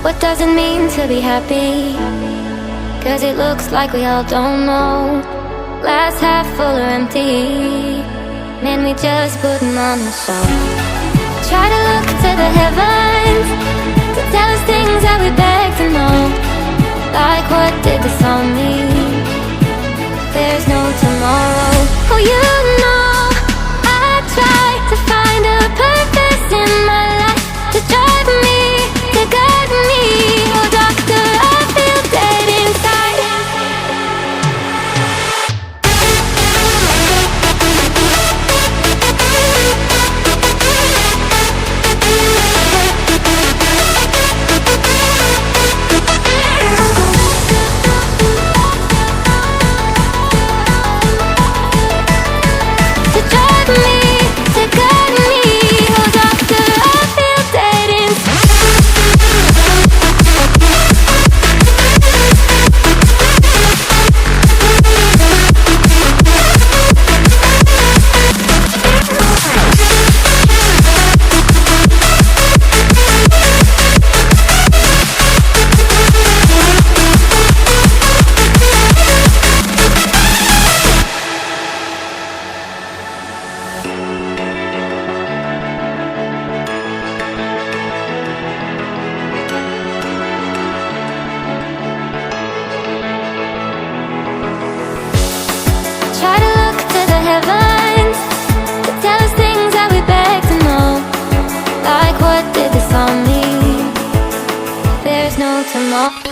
What does it mean to be happy? 'Cause it looks like we all don't know. Glass half full or empty, man, we just putting on a show. Try to look to the heavens to tell us things that we beg to know. Like, what did this all mean? There's no tomorrow. Oh, you know, I try to find a purpose in my life to drive me, to guide me. Oh, doctor, I feel dead inside. To drive me, to guide me. Oh, doctor, I feel dead inside. Try to look to the heavens to tell us things that we beg to know. Like, what did this all mean? There's no tomorrow.